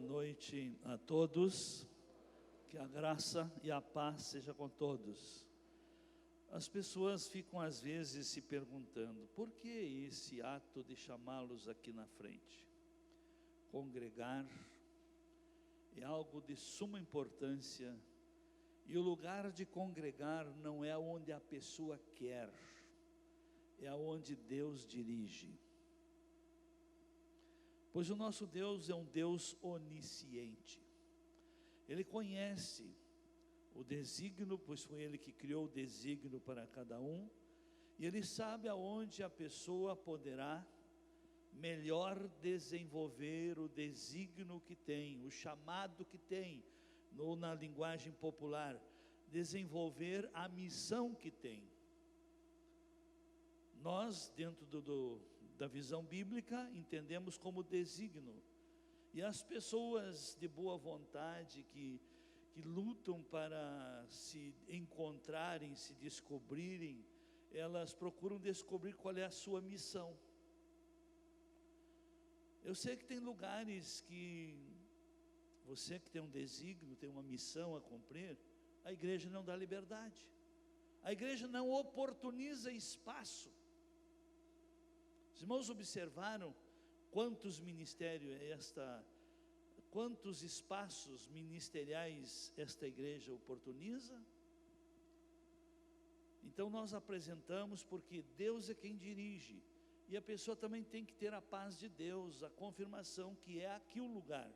noite a todos, que a graça e a paz seja com todos. As pessoas ficam às vezes se perguntando, por que esse ato de chamá-los aqui na frente? Congregar é algo de suma importância, e o lugar de congregar não é onde a pessoa quer, é onde Deus dirige. Pois o nosso Deus é um Deus onisciente. Ele conhece o desígnio, pois foi Ele que criou o desígnio para cada um, e Ele sabe aonde a pessoa poderá melhor desenvolver o desígnio que tem, o chamado que tem, ou na linguagem popular, desenvolver a missão que tem. Nós, dentro da visão bíblica, entendemos como desígnio. E as pessoas de boa vontade que lutam para se encontrarem, se descobrirem, elas procuram descobrir qual é a sua missão. Eu sei que tem lugares que você que tem um desígnio, tem uma missão a cumprir, a igreja não dá liberdade. A igreja não oportuniza espaço. Os irmãos observaram quantos ministérios quantos espaços ministeriais esta igreja oportuniza? Então nós apresentamos porque Deus é quem dirige, e a pessoa também tem que ter a paz de Deus, a confirmação que é aqui o lugar,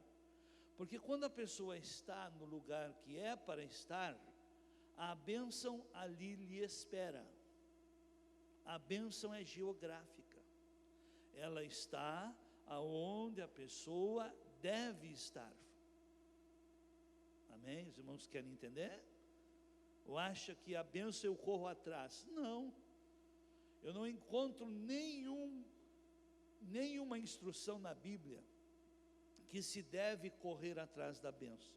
porque quando a pessoa está no lugar que é para estar, a bênção ali lhe espera. A bênção é geográfica, ela está aonde a pessoa deve estar. Amém? Os irmãos querem entender? Ou acha que a bênção eu corro atrás? Não, eu não encontro nenhuma instrução na Bíblia que se deve correr atrás da bênção,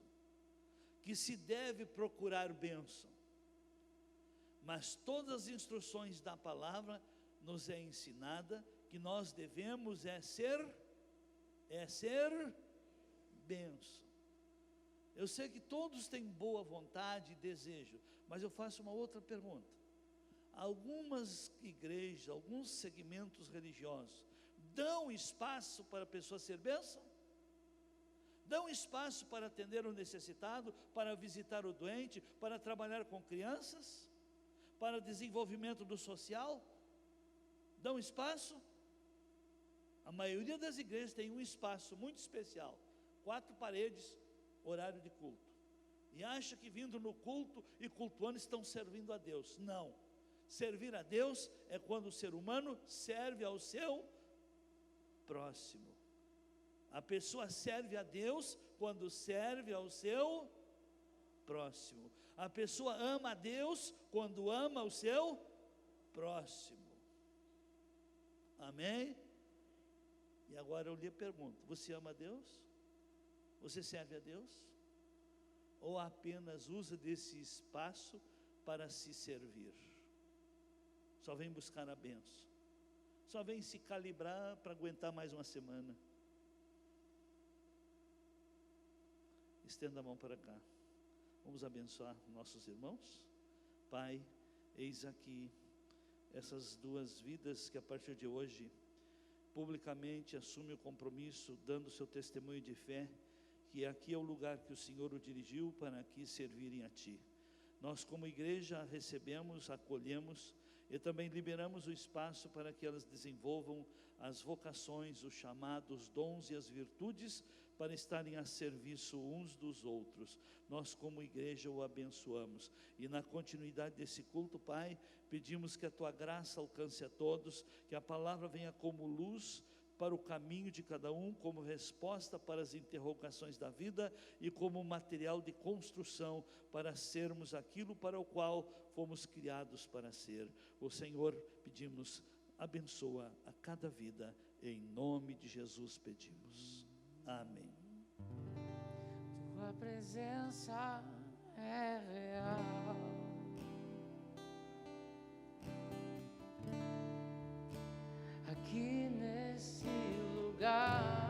que se deve procurar bênção. Mas todas as instruções da palavra nos é ensinada que nós devemos ser bênção. Eu sei que todos têm boa vontade e desejo, mas eu faço uma outra pergunta. Algumas igrejas, alguns segmentos religiosos dão espaço para a pessoa ser bênção? Dão espaço para atender o necessitado, para visitar o doente, para trabalhar com crianças, para desenvolvimento do social? Dão espaço? A maioria das igrejas tem um espaço muito especial, 4 paredes, horário de culto, e acha que vindo no culto e cultuando estão servindo a Deus. Não, servir a Deus é quando o ser humano serve ao seu próximo. A pessoa serve a Deus quando serve ao seu próximo. A pessoa ama a Deus quando ama o seu próximo. Amém? E agora eu lhe pergunto, você ama a Deus? Você serve a Deus? Ou apenas usa desse espaço para se servir? Só vem buscar a bênção, só vem se calibrar para aguentar mais uma semana. Estenda a mão para cá, vamos abençoar nossos irmãos. Pai, eis aqui essas 2 vidas que a partir de hoje publicamente assume o compromisso, dando seu testemunho de fé, que aqui é o lugar que o Senhor o dirigiu para aqui servirem a Ti. Nós como igreja recebemos, acolhemos e também liberamos o espaço para que elas desenvolvam as vocações, os chamados, os dons e as virtudes para estarem a serviço uns dos outros. Nós como igreja o abençoamos, e na continuidade desse culto, Pai, pedimos que a Tua graça alcance a todos, que a palavra venha como luz para o caminho de cada um, como resposta para as interrogações da vida e como material de construção para sermos aquilo para o qual fomos criados para ser. O Senhor, pedimos, abençoa a cada vida, em nome de Jesus pedimos, amém. Tua presença é real, aqui nesse lugar.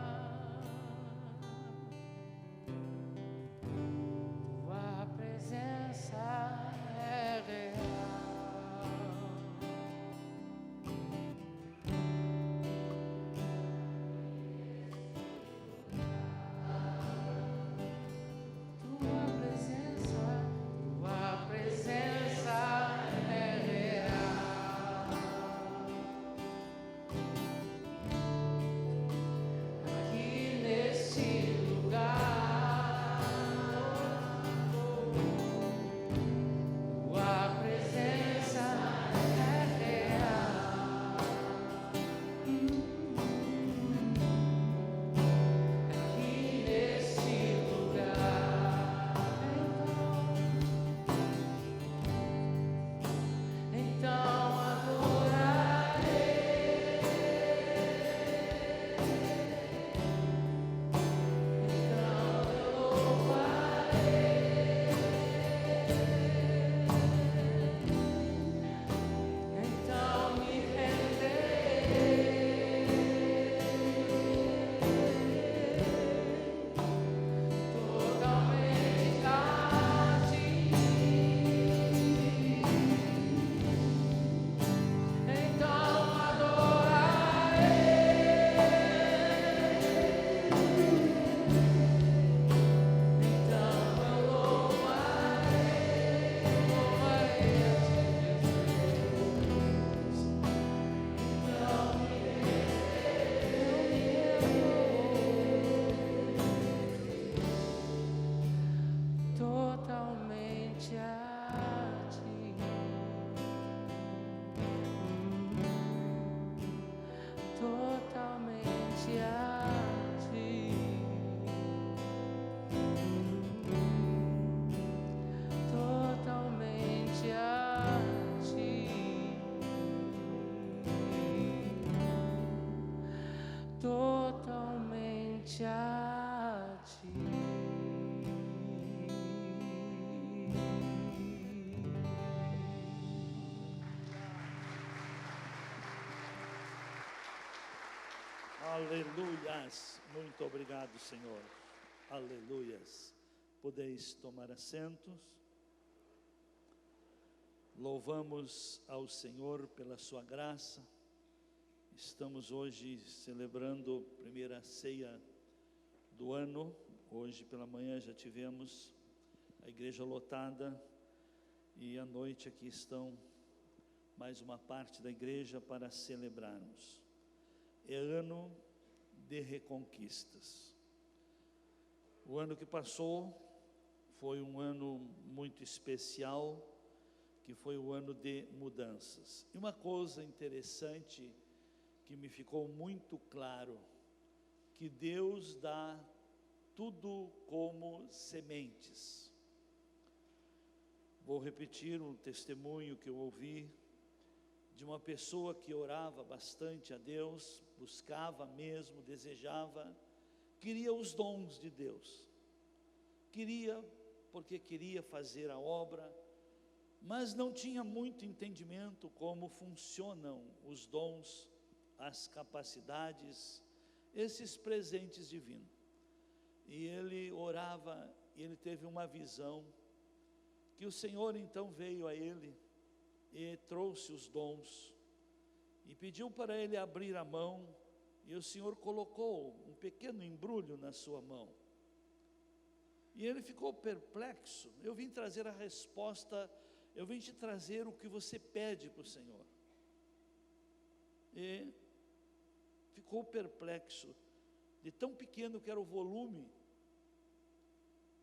totalmente a ti. Aleluias, muito obrigado, Senhor. Aleluias. Podeis tomar assentos. Louvamos ao Senhor pela sua graça. Estamos hoje celebrando a primeira ceia do ano. Hoje pela manhã já tivemos a igreja lotada e à noite aqui estão mais uma parte da igreja para celebrarmos. É ano de reconquistas. O ano que passou foi um ano muito especial, que foi o ano de mudanças. E uma coisa interessante que me ficou muito claro, que Deus dá tudo como sementes. Vou repetir um testemunho que eu ouvi de uma pessoa que orava bastante a Deus, buscava mesmo, desejava, queria os dons de Deus, queria porque queria fazer a obra, mas não tinha muito entendimento como funcionam os dons, as capacidades, esses presentes divinos. E ele orava, e ele teve uma visão, que o Senhor então veio a ele, e trouxe os dons, e pediu para ele abrir a mão, e o Senhor colocou um pequeno embrulho na sua mão, e ele ficou perplexo. Eu vim trazer a resposta, eu vim te trazer o que você pede para o Senhor, e ficou perplexo, de tão pequeno que era o volume,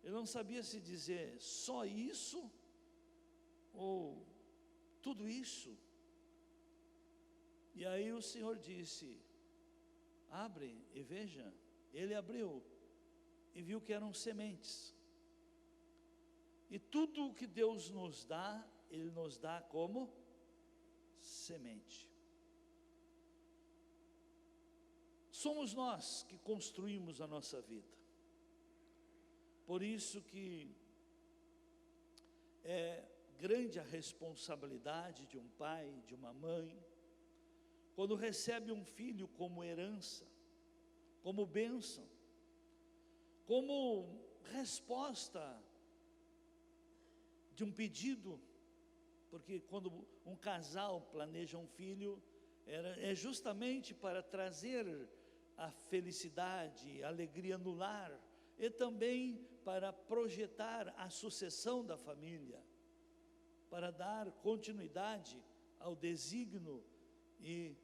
ele não sabia se dizer, só isso, ou tudo isso. E aí o Senhor disse, abre e veja. Ele abriu e viu que eram sementes. E tudo o que Deus nos dá, Ele nos dá como semente. Somos nós que construímos a nossa vida. Por isso que é grande a responsabilidade de um pai, de uma mãe, quando recebe um filho como herança, como bênção, como resposta de um pedido, porque quando um casal planeja um filho, é justamente para trazer a felicidade, a alegria no lar, e também para projetar a sucessão da família, para dar continuidade ao desígnio e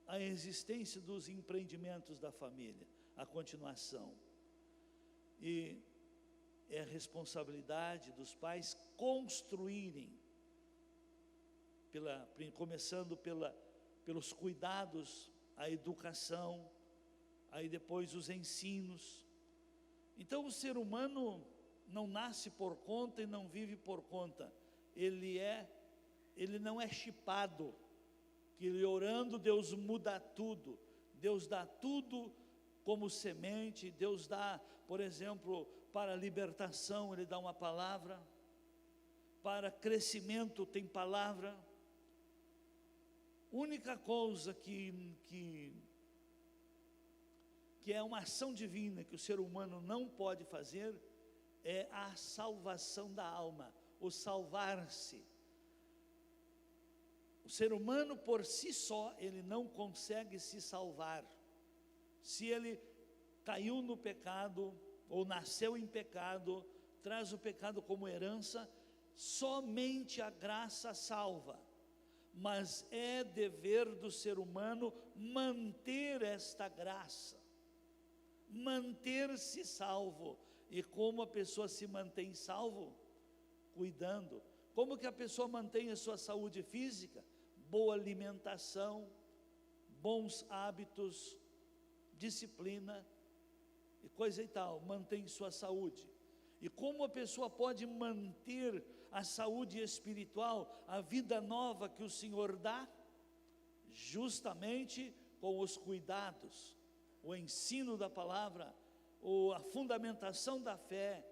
à existência dos empreendimentos da família, a continuação. E é a responsabilidade dos pais construírem, começando pelos cuidados, a educação, aí depois os ensinos. Então o ser humano não nasce por conta e não vive por conta. Ele não é chipado, que ele orando Deus muda tudo, Deus dá tudo como semente, Deus dá, por exemplo, para libertação Ele dá uma palavra, para crescimento tem palavra. Única coisa que é uma ação divina que o ser humano não pode fazer é a salvação da alma, o salvar-se. O ser humano por si só, ele não consegue se salvar. Se ele caiu no pecado, ou nasceu em pecado, traz o pecado como herança, somente a graça salva. Mas é dever do ser humano manter esta graça, manter-se salvo. E como a pessoa se mantém salvo? Cuidando. Como que a pessoa mantém a sua saúde física? Boa alimentação, bons hábitos, disciplina e coisa e tal, mantém sua saúde. E como a pessoa pode manter a saúde espiritual, a vida nova que o Senhor dá? Justamente com os cuidados, o ensino da palavra, a fundamentação da fé,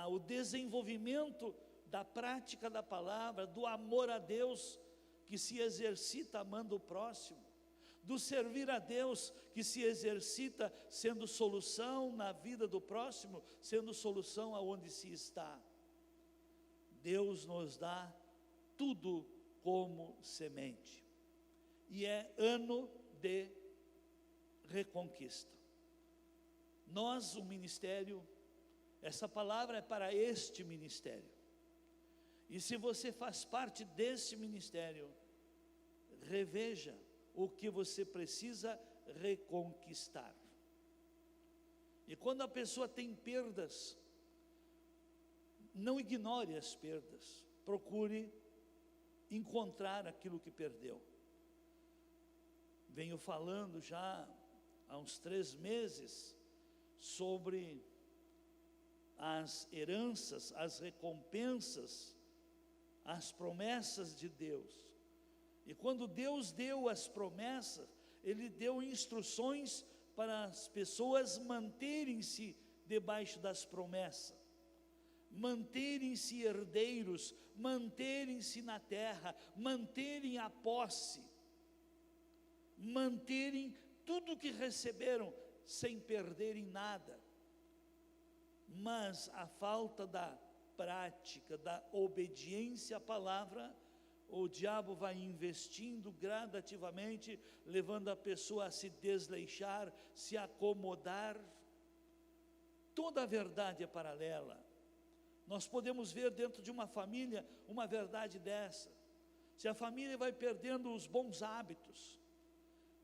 o desenvolvimento da prática da palavra, do amor a Deus, que se exercita amando o próximo, do servir a Deus, que se exercita sendo solução na vida do próximo, sendo solução aonde se está. Deus nos dá tudo como semente, e é ano de reconquista. Nós, o ministério, essa palavra é para este ministério, e se você faz parte desse ministério, reveja o que você precisa reconquistar. E quando a pessoa tem perdas, não ignore as perdas, procure encontrar aquilo que perdeu. Venho falando já há uns 3 meses sobre as heranças, as recompensas, as promessas de Deus. E quando Deus deu as promessas, Ele deu instruções para as pessoas manterem-se debaixo das promessas, manterem-se herdeiros, manterem-se na terra, manterem a posse, manterem tudo que receberam, sem perderem nada. Mas a falta da prática, da obediência à palavra, o diabo vai investindo gradativamente, levando a pessoa a se desleixar, se acomodar. Toda a verdade é paralela. Nós podemos ver dentro de uma família uma verdade dessa. Se a família vai perdendo os bons hábitos,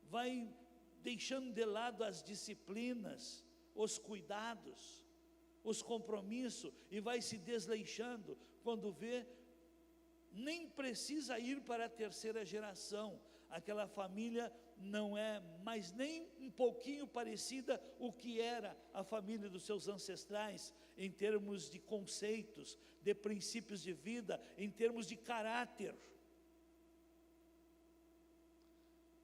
vai deixando de lado as disciplinas, os cuidados, os compromissos, e vai se desleixando, quando vê, nem precisa ir para a 3ª geração, aquela família não é mais nem um pouquinho parecida o que era a família dos seus ancestrais, em termos de conceitos, de princípios de vida, em termos de caráter.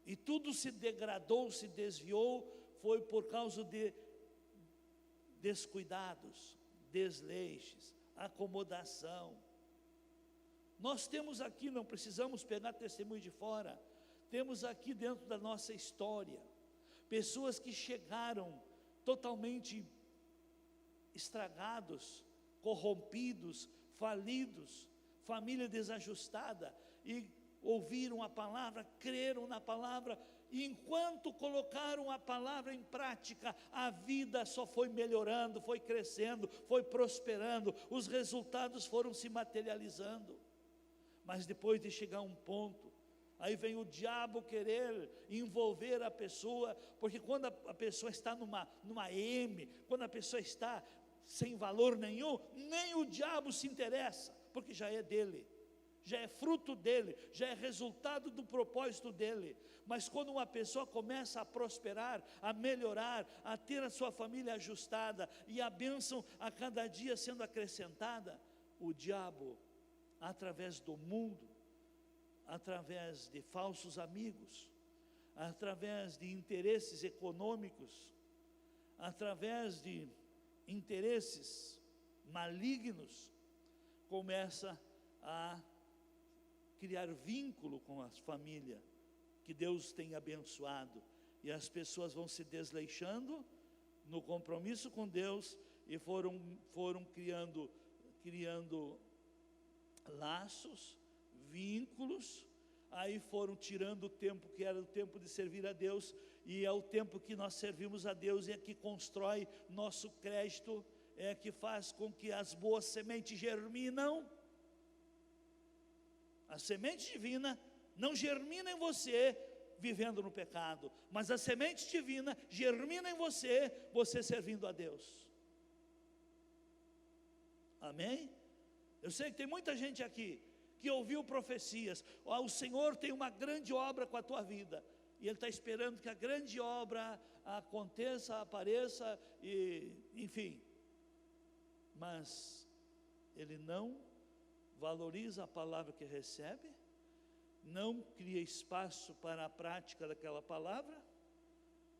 E tudo se degradou, se desviou, foi por causa de descuidados, desleixes, acomodação. Nós temos aqui, não precisamos pegar testemunho de fora, temos aqui dentro da nossa história, pessoas que chegaram totalmente estragados, corrompidos, falidos, família desajustada, e ouviram a palavra, creram na palavra, e enquanto colocaram a palavra em prática, a vida só foi melhorando, foi crescendo, foi prosperando, os resultados foram se materializando. Mas depois de chegar a um ponto, aí vem o diabo querer envolver a pessoa, porque quando a pessoa está numa M, quando a pessoa está sem valor nenhum, nem o diabo se interessa, porque já é dele, já é fruto dele, já é resultado do propósito dele. Mas quando uma pessoa começa a prosperar, a melhorar, a ter a sua família ajustada, e a bênção a cada dia sendo acrescentada, o diabo, através do mundo, através de falsos amigos, através de interesses econômicos, através de interesses malignos, começa a criar vínculo com a família que Deus tem abençoado, e as pessoas vão se desleixando no compromisso com Deus, e foram criando laços, vínculos, aí foram tirando o tempo que era o tempo de servir a Deus, e é o tempo que nós servimos a Deus, é que constrói nosso crédito, é que faz com que as boas sementes germinam. A semente divina não germina em você vivendo no pecado, mas a semente divina germina em você, você servindo a Deus. Amém? Eu sei que tem muita gente aqui que ouviu profecias, o Senhor tem uma grande obra com a tua vida, e Ele está esperando que a grande obra aconteça, apareça, enfim, mas ele não valoriza a palavra que recebe, não cria espaço para a prática daquela palavra,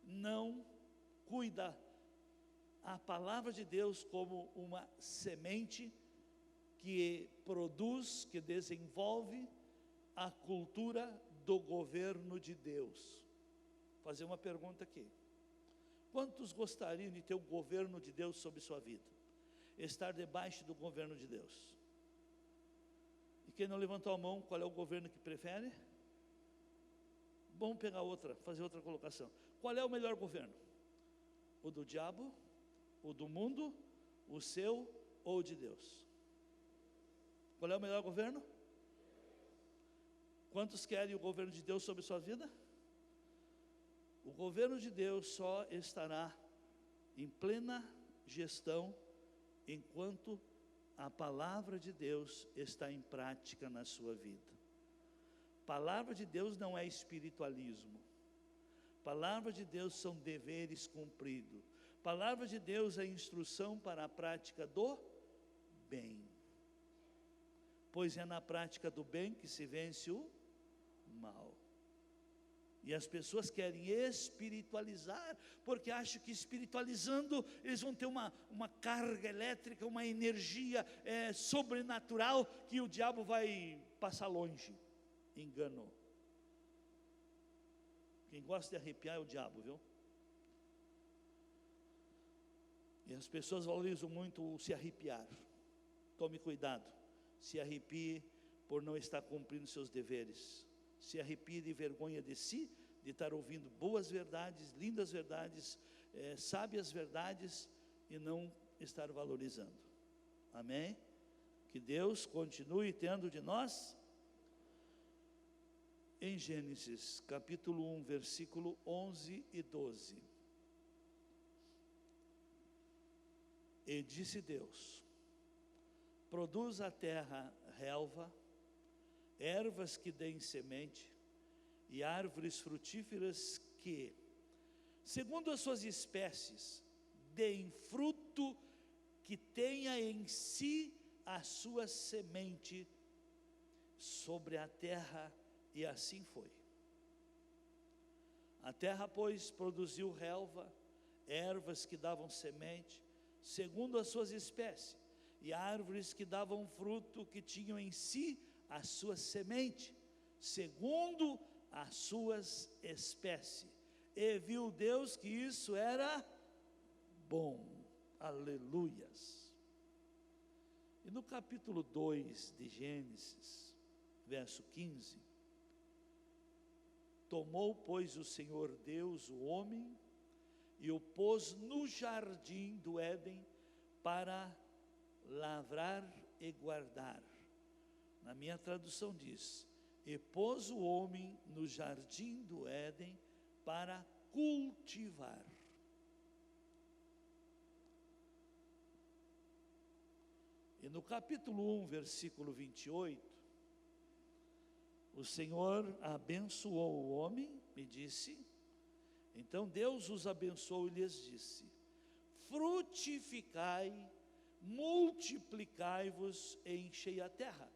não cuida a palavra de Deus como uma semente que produz, que desenvolve a cultura do governo de Deus. Vou fazer uma pergunta aqui. Quantos gostariam de ter o governo de Deus sobre sua vida? Estar debaixo do governo de Deus? E quem não levantou a mão, qual é o governo que prefere? Vamos pegar outra, fazer outra colocação. Qual é o melhor governo? O do diabo? O do mundo? O seu ou o de Deus? Qual é o melhor governo? Quantos querem o governo de Deus sobre sua vida? O governo de Deus só estará em plena gestão enquanto a palavra de Deus está em prática na sua vida. Palavra de Deus não é espiritualismo. Palavra de Deus são deveres cumpridos. Palavra de Deus é instrução para a prática do bem. Pois é na prática do bem que se vence o mal. E as pessoas querem espiritualizar, porque acham que espiritualizando eles vão ter uma carga elétrica, uma energia sobrenatural, que o diabo vai passar longe. Enganou. Quem gosta de arrepiar é o diabo, viu? E as pessoas valorizam muito o se arrepiar. Tome cuidado, se arrepie por não estar cumprindo seus deveres. Se arrepie de vergonha de si, de estar ouvindo boas verdades, lindas verdades, sábias verdades, e não estar valorizando. Amém? Que Deus continue tendo de nós. Em Gênesis capítulo 1, versículo 11 e 12. E disse Deus: produz a terra relva, ervas que deem semente, e árvores frutíferas que, segundo as suas espécies, deem fruto que tenha em si a sua semente sobre a terra. E assim foi. A terra, pois, produziu relva, ervas que davam semente, segundo as suas espécies, e árvores que davam fruto que tinham em si a sua semente, segundo as suas espécies. E viu Deus que isso era bom. Aleluias. E no capítulo 2 de Gênesis, verso 15, tomou, pois, o Senhor Deus o homem e o pôs no jardim do Éden para lavrar e guardar. Na minha tradução diz: e pôs o homem no jardim do Éden para cultivar. E no capítulo 1, versículo 28, o Senhor abençoou o homem e disse, então Deus os abençoou e lhes disse: frutificai, multiplicai-vos e enchei a terra,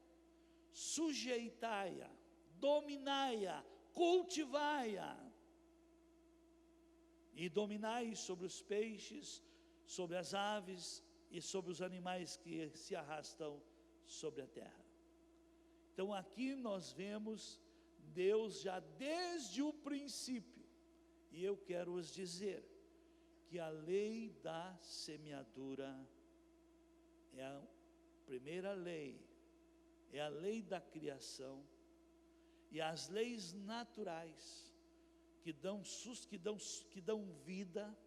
sujeitai-a, dominai-a, cultivai-a, e dominai sobre os peixes, sobre as aves e sobre os animais que se arrastam sobre a terra. Então aqui nós vemos Deus já desde o princípio, e eu quero vos dizer que a lei da semeadura é a primeira lei, é a lei da criação, e as leis naturais que dão vida,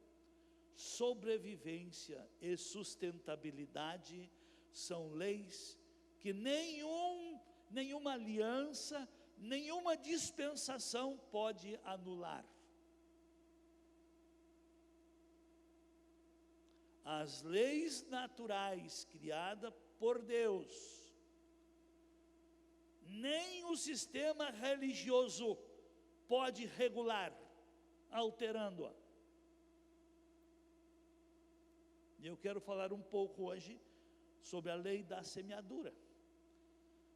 sobrevivência e sustentabilidade, são leis que nenhuma aliança, nenhuma dispensação pode anular. As leis naturais criadas por Deus, nem o sistema religioso pode regular, alterando-a. E eu quero falar um pouco hoje sobre a lei da semeadura.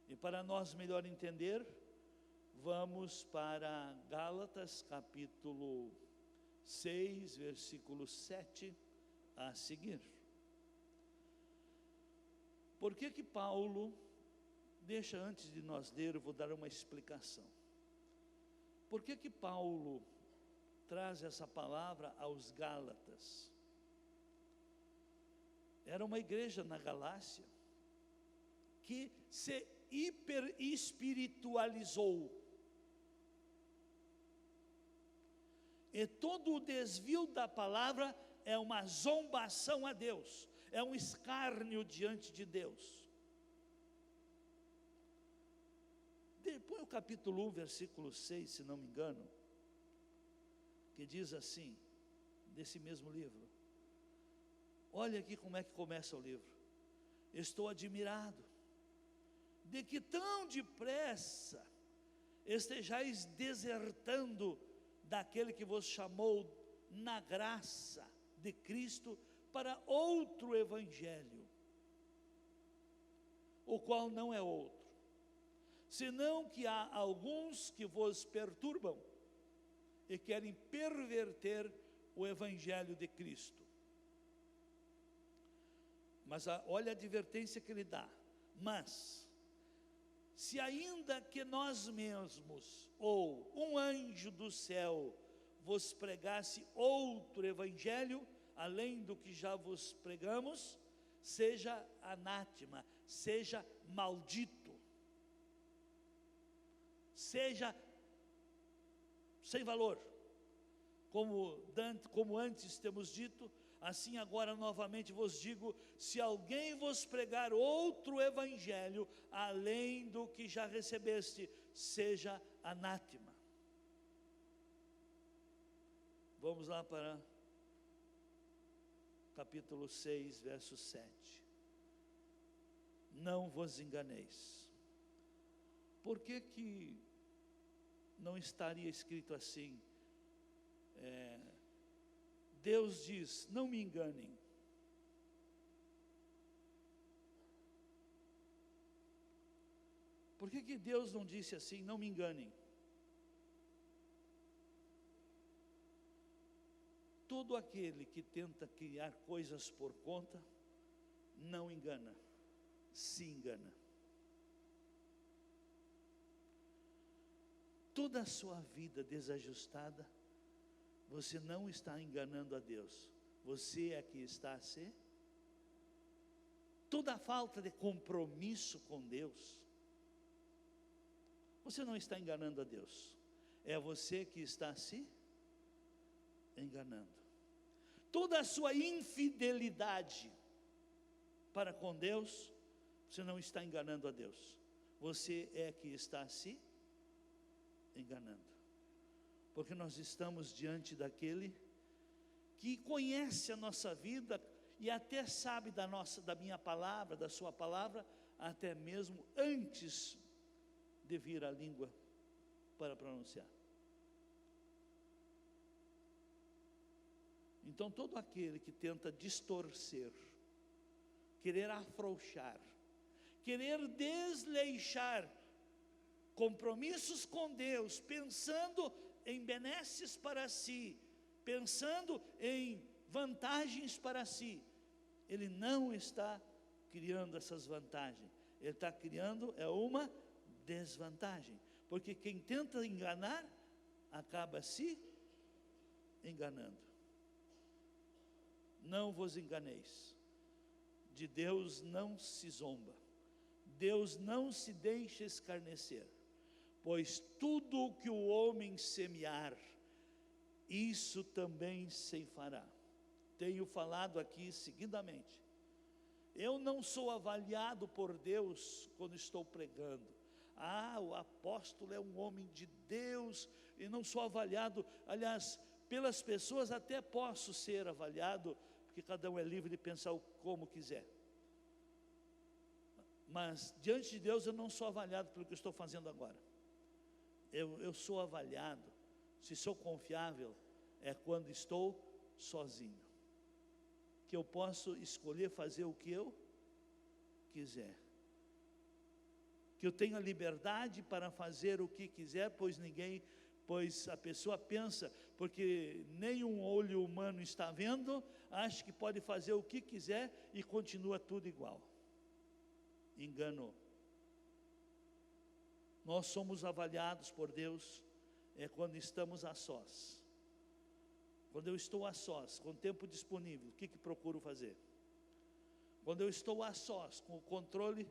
E para nós melhor entender, vamos para Gálatas capítulo 6, versículo 7 a seguir. Por que que Paulo, deixa antes de nós ler, eu vou dar uma explicação. Por que que Paulo traz essa palavra aos Gálatas? Era uma igreja na Galácia que se hiperespiritualizou. E todo o desvio da palavra é uma zombação a Deus, é um escárnio diante de Deus. Põe o capítulo 1, versículo 6, se não me engano, que diz assim, desse mesmo livro. Olha aqui como é que começa o livro. Estou admirado de que tão depressa estejais desertando daquele que vos chamou na graça de Cristo para outro evangelho, o qual não é outro, senão que há alguns que vos perturbam e querem perverter o evangelho de Cristo. Mas olha a advertência que ele dá. Mas, se ainda que nós mesmos, ou um anjo do céu, vos pregasse outro evangelho, além do que já vos pregamos, seja anátema, seja maldito, seja sem valor. Como antes temos dito, assim agora novamente vos digo, se alguém vos pregar outro evangelho, além do que já recebeste, seja anátema. Vamos lá para capítulo 6, verso 7. Não vos enganeis. Por que que não estaria escrito assim? Deus diz, não me enganem. Por que que Deus não disse assim, não me enganem? Todo aquele que tenta criar coisas por conta, não engana, se engana. Toda a sua vida desajustada, você não está enganando a Deus, você é que está a ser. Toda a falta de compromisso com Deus, você não está enganando a Deus, é você que está se enganando. Toda a sua infidelidade para com Deus, você não está enganando a Deus, você é que está se enganando. Porque nós estamos diante daquele que conhece a nossa vida e até sabe da minha palavra, da sua palavra, até mesmo antes de vir a língua para pronunciar. Então todo aquele que tenta distorcer, querer afrouxar, querer desleixar compromissos com Deus, pensando em benesses para si, pensando em vantagens para si, ele não está criando essas vantagens, ele está criando uma desvantagem, porque quem tenta enganar, acaba se enganando. Não vos enganeis, de Deus não se zomba, Deus não se deixa escarnecer, pois tudo o que o homem semear, isso também ceifará. Tenho falado aqui seguidamente, eu não sou avaliado por Deus quando estou pregando. O apóstolo é um homem de Deus, e não sou avaliado, aliás, pelas pessoas até posso ser avaliado, porque cada um é livre de pensar como quiser. Mas diante de Deus eu não sou avaliado pelo que eu estou fazendo agora. Eu sou avaliado, se sou confiável, é quando estou sozinho, que eu posso escolher fazer o que eu quiser, que eu tenho a liberdade para fazer o que quiser, pois ninguém pois a pessoa pensa, porque nenhum olho humano está vendo, acha que pode fazer o que quiser e continua tudo igual. Engano. Nós somos avaliados por Deus quando estamos a sós. Quando eu estou a sós, com tempo disponível, o que procuro fazer? Quando eu estou a sós, com o controle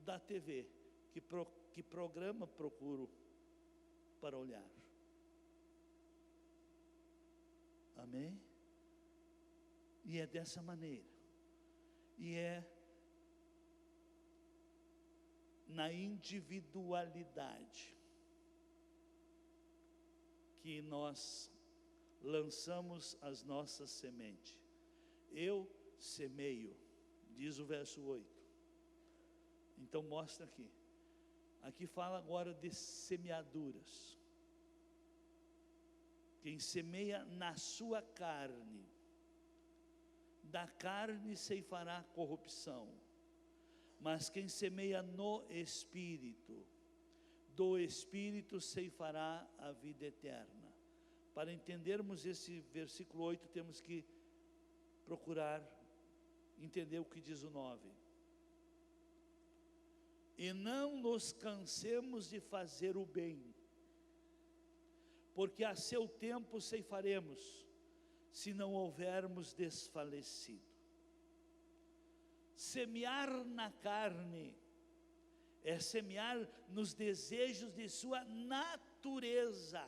da TV, que programa procuro para olhar? Amém? E é dessa maneira. E é na individualidade que nós lançamos as nossas sementes. Eu semeio, diz o verso 8. Então mostra aqui. Aqui fala agora de semeaduras. Quem semeia na sua carne, da carne ceifará corrupção. Mas quem semeia no Espírito, do Espírito ceifará a vida eterna. Para entendermos esse versículo 8, temos que procurar entender o que diz o 9. E não nos cansemos de fazer o bem, porque a seu tempo ceifaremos, se não houvermos desfalecido. Semear na carne é semear nos desejos de sua natureza,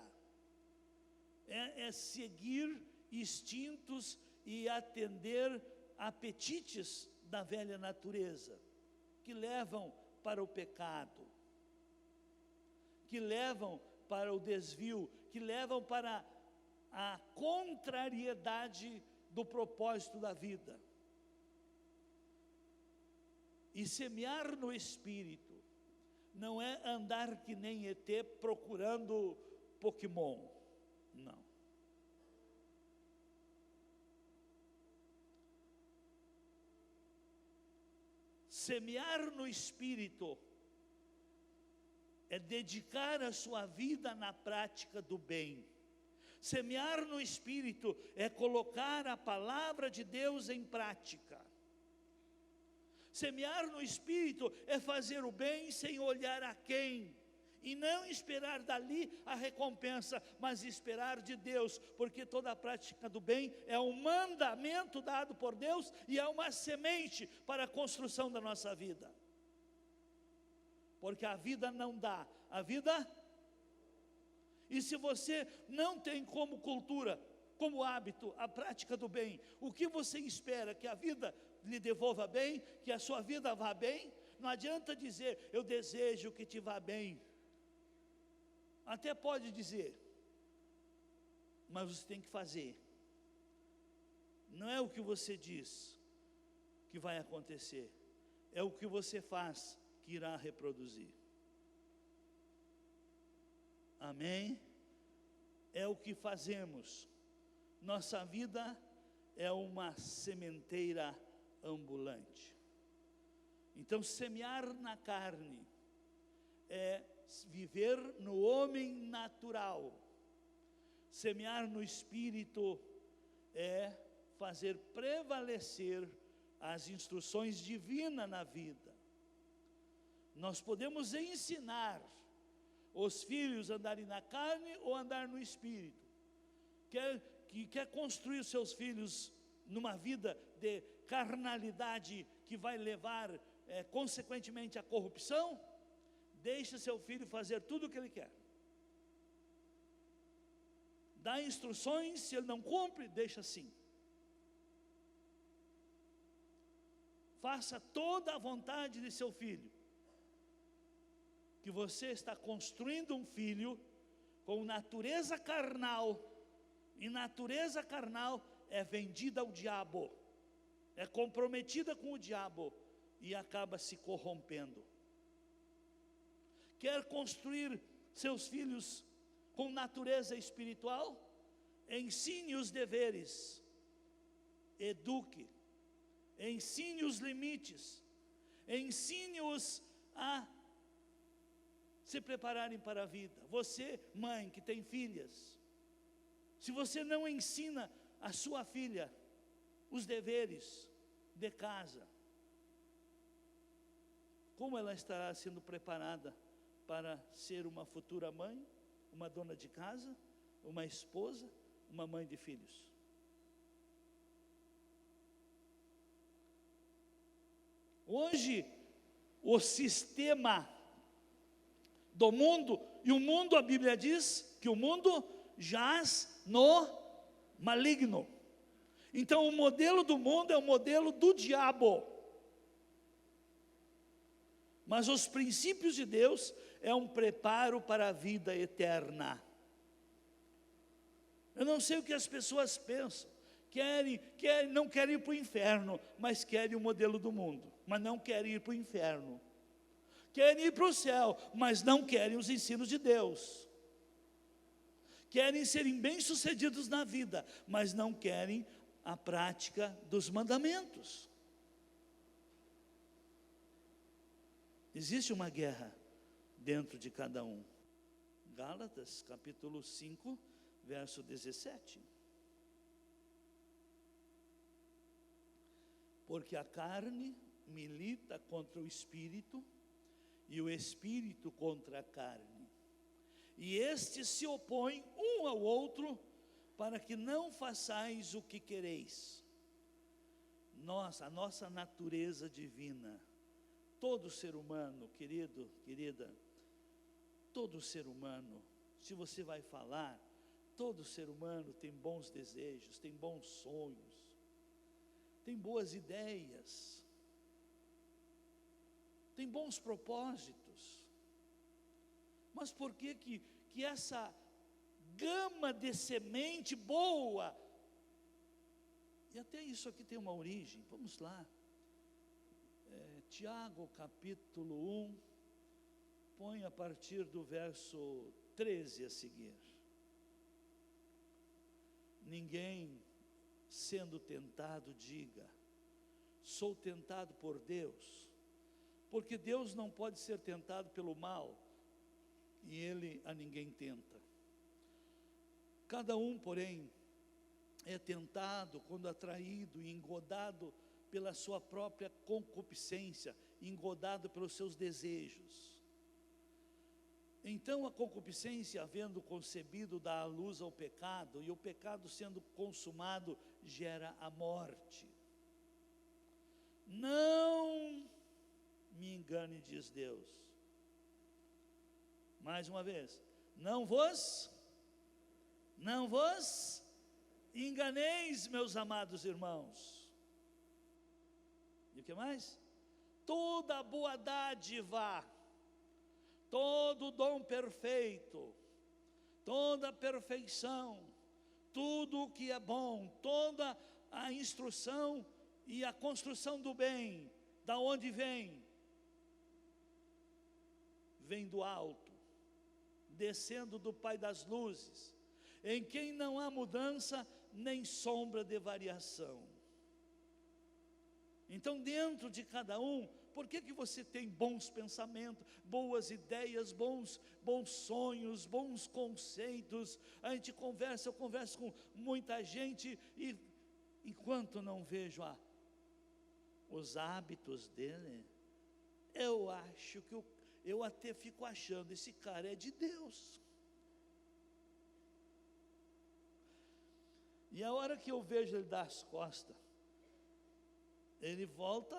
é seguir instintos e atender apetites da velha natureza, que levam para o pecado, que levam para o desvio, que levam para a contrariedade do propósito da vida. E semear no Espírito não é andar que nem ET procurando Pokémon, não. Semear no Espírito é dedicar a sua vida na prática do bem. Semear no Espírito é colocar a palavra de Deus em prática. Semear no Espírito é fazer o bem sem olhar a quem, e não esperar dali a recompensa, mas esperar de Deus, porque toda a prática do bem é um mandamento dado por Deus e é uma semente para a construção da nossa vida. Porque a vida não dá, a vida... E se você não tem como cultura, como hábito, a prática do bem, o que você espera? Que a vida lhe devolva bem, que a sua vida vá bem? Não adianta dizer, eu desejo que te vá bem. Até pode dizer, mas você tem que fazer. Não é o que você diz que vai acontecer, é o que você faz que irá reproduzir. Amém? É o que fazemos. Nossa vida é uma sementeira ambulante. Então, semear na carne é viver no homem natural. Semear no Espírito é fazer prevalecer as instruções divinas na vida. Nós podemos ensinar os filhos a andarem na carne ou andar no Espírito. Quer construir os seus filhos numa vida de carnalidade que vai levar consequentemente à corrupção? Deixe seu filho fazer tudo o que ele quer. Dá instruções, se ele não cumpre, deixa assim. Faça toda a vontade de seu filho. Que você está construindo um filho com natureza carnal, e natureza carnal é vendida ao diabo, é comprometida com o diabo e acaba se corrompendo. Quer construir seus filhos com natureza espiritual? Ensine os deveres, eduque, ensine os limites, ensine-os a se prepararem para a vida. Você, mãe, que tem filhas, se você não ensina a sua filha os deveres de casa, como ela estará sendo preparada para ser uma futura mãe, uma dona de casa, uma esposa, uma mãe de filhos? Hoje, o sistema do mundo, e o mundo, a Bíblia diz que o mundo jaz no maligno. Então o modelo do mundo é o modelo do diabo. Mas os princípios de Deus é um preparo para a vida eterna. Eu não sei o que as pessoas pensam. Não querem ir para o inferno, mas querem o modelo do mundo. Mas não querem ir para o inferno. Querem ir para o céu, mas não querem os ensinos de Deus. Querem serem bem-sucedidos na vida, mas não querem a prática dos mandamentos. Existe uma guerra dentro de cada um. Gálatas, capítulo 5, verso 17. Porque a carne milita contra o espírito, e o espírito contra a carne, e estes se opõem um ao outro, para que não façais o que quereis. A nossa natureza divina, todo ser humano, querido, querida, todo ser humano, se você vai falar, todo ser humano tem bons desejos, tem bons sonhos, tem boas ideias, tem bons propósitos. Mas por que essa gama de semente boa, e até isso aqui tem uma origem, vamos lá, Tiago capítulo 1, põe a partir do verso 13 a seguir. Ninguém sendo tentado diga, sou tentado por Deus, porque Deus não pode ser tentado pelo mal, e Ele a ninguém tenta. Cada um, porém, é tentado quando atraído e engodado pela sua própria concupiscência, engodado pelos seus desejos. Então a concupiscência, havendo concebido, dá a luz ao pecado, e o pecado sendo consumado, gera a morte. Não me engane, diz Deus. Mais uma vez, não vos enganeis, meus amados irmãos. E o que mais? Toda boa dádiva, todo dom perfeito, toda perfeição, tudo o que é bom, toda a instrução e a construção do bem, da onde vem? Vem do alto, descendo do Pai das luzes, em quem não há mudança nem sombra de variação. Então dentro de cada um, por que você tem bons pensamentos, boas ideias, bons sonhos, bons conceitos? Eu converso com muita gente, e enquanto não vejo os hábitos dele, eu até fico achando, esse cara é de Deus. E a hora que eu vejo ele dar as costas, ele volta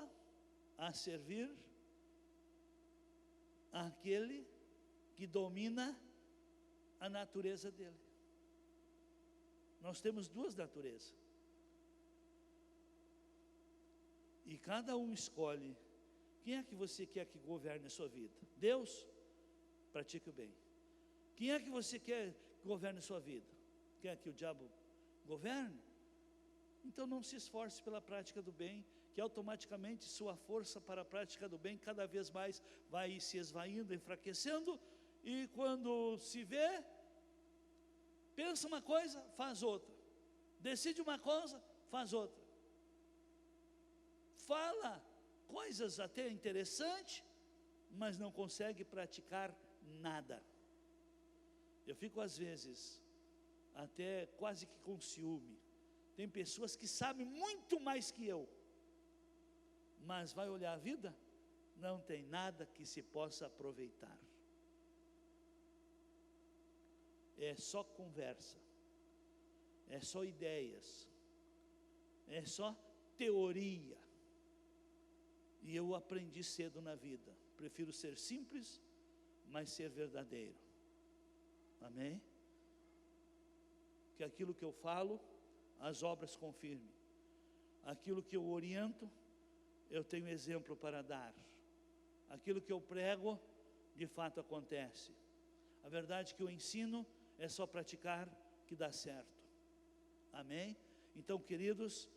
a servir aquele que domina a natureza dele. Nós temos duas naturezas, e cada um escolhe quem é que você quer que governe a sua vida. Deus? Pratique o bem. Quem é que você quer que governe a sua vida? Quer que o diabo governe? Então não se esforce pela prática do bem, que automaticamente sua força para a prática do bem cada vez mais vai se esvaindo, enfraquecendo, e quando se vê, pensa uma coisa, faz outra, decide uma coisa, faz outra, fala coisas até interessantes, mas não consegue praticar nada. Eu fico às vezes até quase que com ciúme. Tem pessoas que sabem muito mais que eu, mas vai olhar a vida, não tem nada que se possa aproveitar. É só conversa, é só ideias, é só teoria. E eu aprendi cedo na vida, prefiro ser simples, mas ser verdadeiro. Amém? Que aquilo que eu falo, as obras confirmem. Aquilo que eu oriento, eu tenho exemplo para dar. Aquilo que eu prego, de fato acontece. A verdade que eu ensino é só praticar que dá certo. Amém? Então, queridos,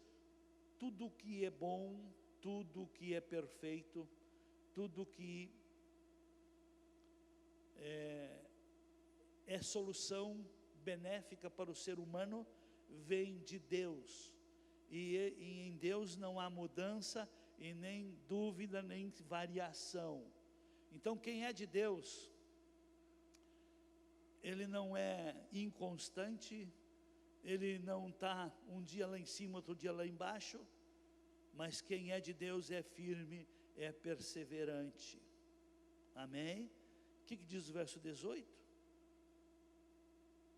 tudo que é bom, tudo que é perfeito, tudo que é solução benéfica para o ser humano, vem de Deus. E em Deus não há mudança, e nem dúvida, nem variação. Então, quem é de Deus, ele não é inconstante, ele não está um dia lá em cima, outro dia lá embaixo, mas quem é de Deus é firme, é perseverante. Amém? O que diz o verso 18?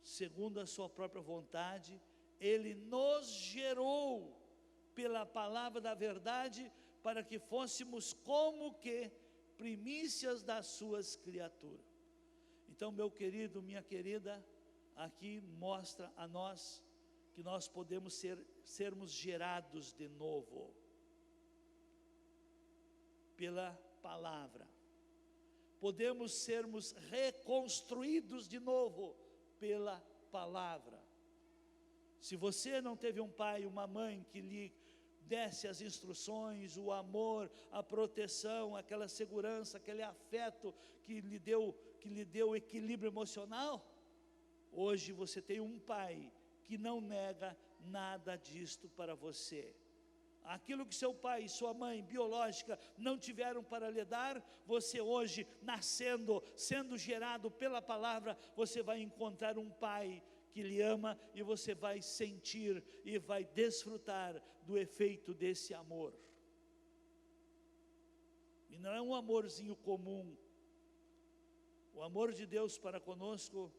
Segundo a sua própria vontade, Ele nos gerou pela palavra da verdade, para que fôssemos como que primícias das suas criaturas. Então, meu querido, minha querida, aqui mostra a nós que nós podemos sermos gerados de novo pela palavra. Podemos sermos reconstruídos de novo pela palavra. Se você não teve um pai, uma mãe que lhe desse as instruções, o amor, a proteção, aquela segurança, aquele afeto que lhe deu equilíbrio emocional, hoje você tem um pai que não nega nada disto para você. Aquilo que seu pai e sua mãe biológica não tiveram para lhe dar, você hoje, nascendo, sendo gerado pela palavra, você vai encontrar um pai que lhe ama, e você vai sentir e vai desfrutar do efeito desse amor. E não é um amorzinho comum. O amor de Deus para conosco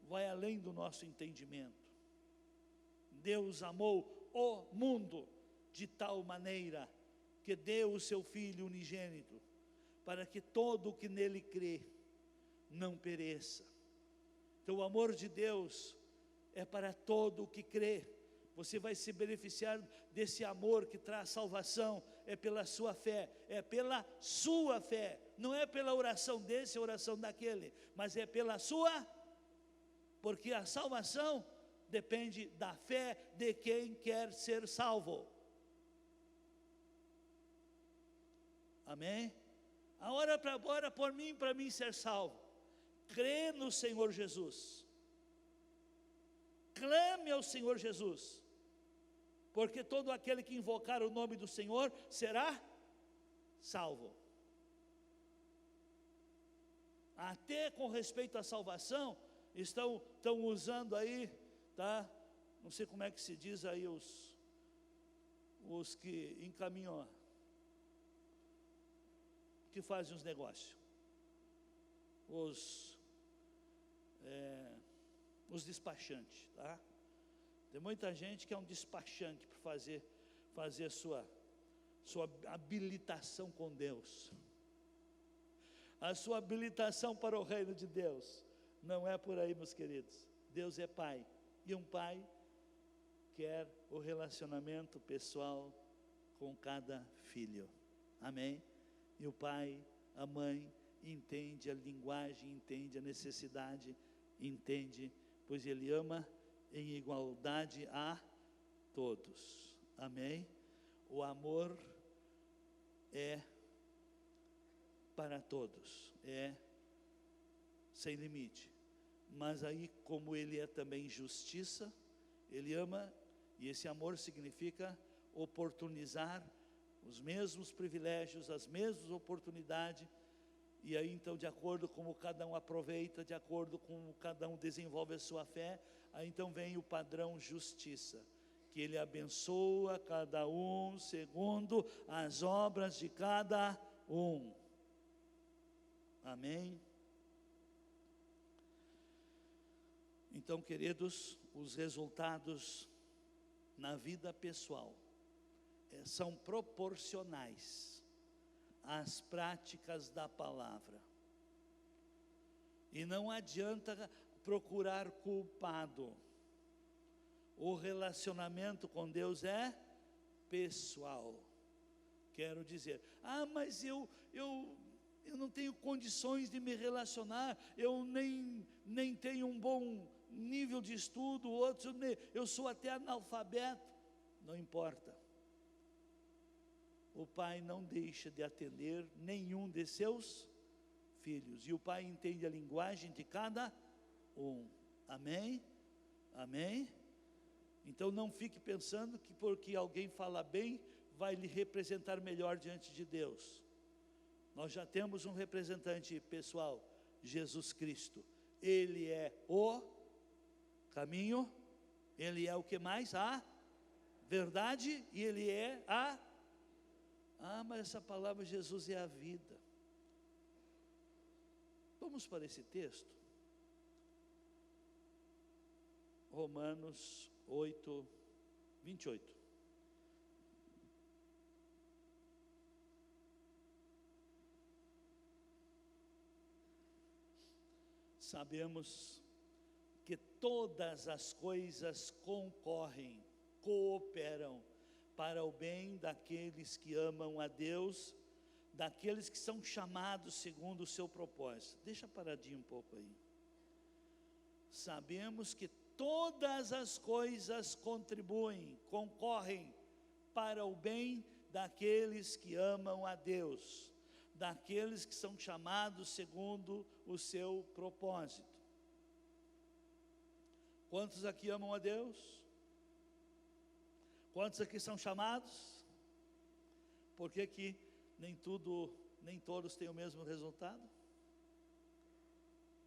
vai além do nosso entendimento. Deus amou o mundo de tal maneira que deu o seu Filho unigênito, para que todo o que nele crê não pereça. Então o amor de Deus é para todo o que crê. Você vai se beneficiar desse amor que traz salvação, é pela sua fé, é pela sua fé, não é pela oração desse, a oração daquele, mas é pela sua, porque a salvação depende da fé de quem quer ser salvo. Amém? Ora por mim, para mim ser salvo. Crê no Senhor Jesus. Clame ao Senhor Jesus. Porque todo aquele que invocar o nome do Senhor será salvo. Até com respeito à salvação, estão usando aí, tá? Não sei como é que se diz aí os que encaminham, que fazem os negócios, os despachantes, tá? Tem muita gente que é um despachante para fazer a sua habilitação com Deus, a sua habilitação para o reino de Deus. Não é por aí, meus queridos. Deus é Pai, e um pai quer o relacionamento pessoal com cada filho. Amém? E o pai, a mãe, entende a linguagem, entende a necessidade, entende, pois Ele ama em igualdade a todos. Amém? O amor é para todos, é sem limite. Mas aí, como Ele é também justiça, Ele ama, e esse amor significa oportunizar os mesmos privilégios, as mesmas oportunidades E aí então, de acordo com como cada um aproveita, de acordo com como cada um desenvolve a sua fé, aí então vem o padrão justiça, que Ele abençoa cada um segundo as obras de cada um. Amém? Então, queridos, os resultados na vida pessoal são proporcionais às práticas da palavra. E não adianta procurar culpado. O relacionamento com Deus é pessoal. Quero dizer, mas eu não tenho condições de me relacionar, eu nem tenho um bom nível de estudo, outros, eu sou até analfabeto. Não importa. O pai não deixa de atender nenhum de seus filhos, e o pai entende a linguagem de cada um. Amém? Amém? Então não fique pensando que porque alguém fala bem, vai lhe representar melhor diante de Deus. Nós já temos um representante pessoal, Jesus Cristo. Ele é o caminho, Ele é o que mais? A verdade, e Ele é mas essa palavra Jesus é a vida. Vamos para esse texto. Romanos 8, 28. Sabemos que todas as coisas concorrem, cooperam para o bem daqueles que amam a Deus, daqueles que são chamados segundo o seu propósito. Deixa paradinho um pouco aí. Sabemos que todas as coisas contribuem, concorrem para o bem daqueles que amam a Deus, daqueles que são chamados segundo o seu propósito. Quantos aqui amam a Deus? Quantos aqui são chamados? Por que nem todos têm o mesmo resultado?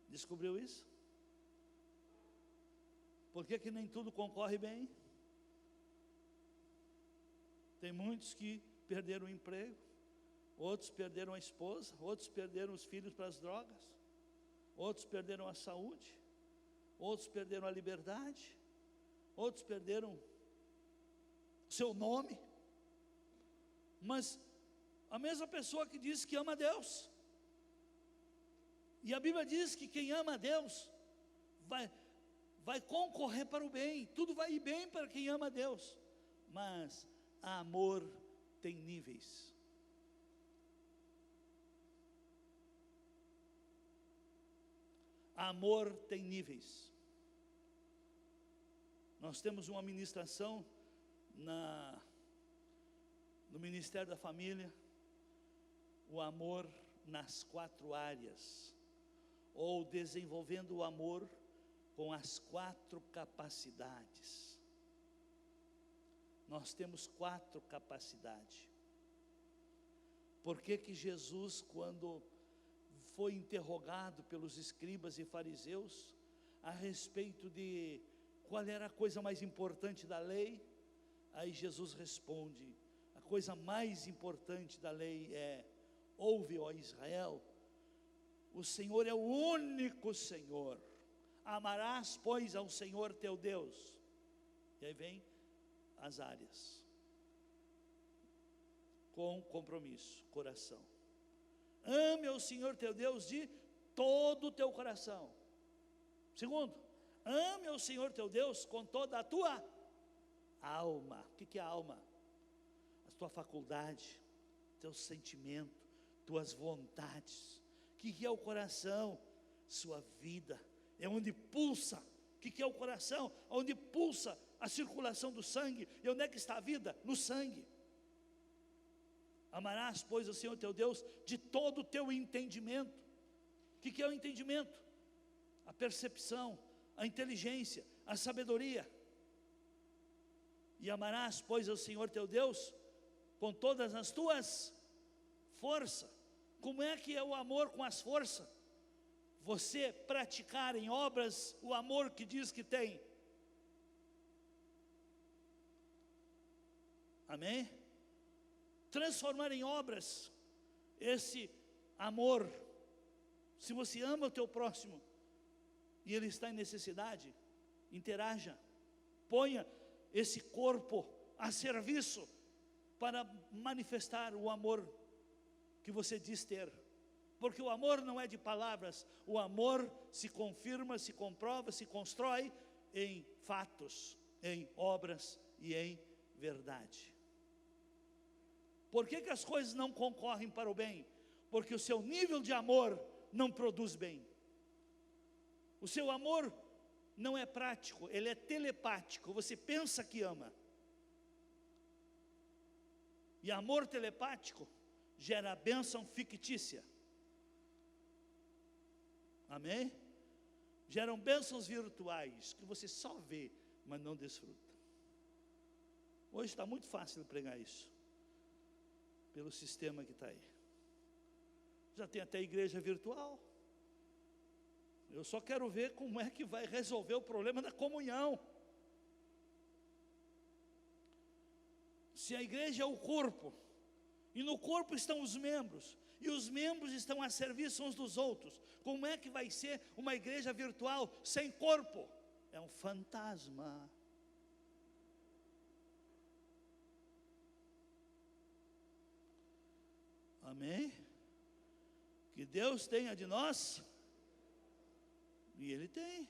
Descobriu isso? Por que nem tudo concorre bem? Tem muitos que perderam o emprego, outros perderam a esposa, outros perderam os filhos para as drogas, outros perderam a saúde, outros perderam a liberdade, outros perderam seu nome. Mas a mesma pessoa que diz que ama a Deus, e a Bíblia diz que quem ama a Deus vai concorrer para o bem, tudo vai ir bem para quem ama a Deus. Mas amor tem níveis. Amor tem níveis. Nós temos uma ministração no Ministério da Família, o amor nas 4 áreas, ou desenvolvendo o amor com as 4 capacidades. Nós temos 4 capacidades. Por que Jesus, quando foi interrogado pelos escribas e fariseus a respeito de qual era a coisa mais importante da lei, aí Jesus responde: a coisa mais importante da lei é: ouve, ó Israel, o Senhor é o único Senhor, amarás, pois, ao Senhor teu Deus. E aí vem as áreas, com compromisso, coração. Ame ao Senhor teu Deus de todo o teu coração. Segundo, ame ao Senhor teu Deus com toda a tua alma. O que é a alma? A tua faculdade, teu sentimento, tuas vontades. O que é o coração? Sua vida, é onde pulsa. O que é o coração? Onde pulsa a circulação do sangue. E onde é que está a vida? No sangue. Amarás, pois, o Senhor teu Deus de todo o teu entendimento. O que é o entendimento? A percepção, a inteligência, a sabedoria. E amarás, pois, o Senhor teu Deus com todas as tuas forças, Como é que é o amor com as forças? Você praticar em obras o amor que diz que tem. Amém? Transformar em obras esse amor. Se você ama o teu próximo e ele está em necessidade, interaja, ponha esse corpo a serviço para manifestar o amor que você diz ter. Porque o amor não é de palavras, o amor se confirma, se comprova, se constrói em fatos, em obras e em verdade. Por que as coisas não concorrem para o bem? Porque o seu nível de amor não produz bem. O seu amor não é prático, ele é telepático. Você pensa que ama. E amor telepático gera bênção fictícia. Amém? Geram bênçãos virtuais que você só vê, mas não desfruta. Hoje está muito fácil pregar isso, pelo sistema que está aí. Já tem até igreja virtual. Eu só quero ver como é que vai resolver o problema da comunhão. Se a igreja é o corpo, e no corpo estão os membros, e os membros estão a serviço uns dos outros, como é que vai ser uma igreja virtual sem corpo? É um fantasma. Amém? Que Deus tenha de nós, e Ele tem.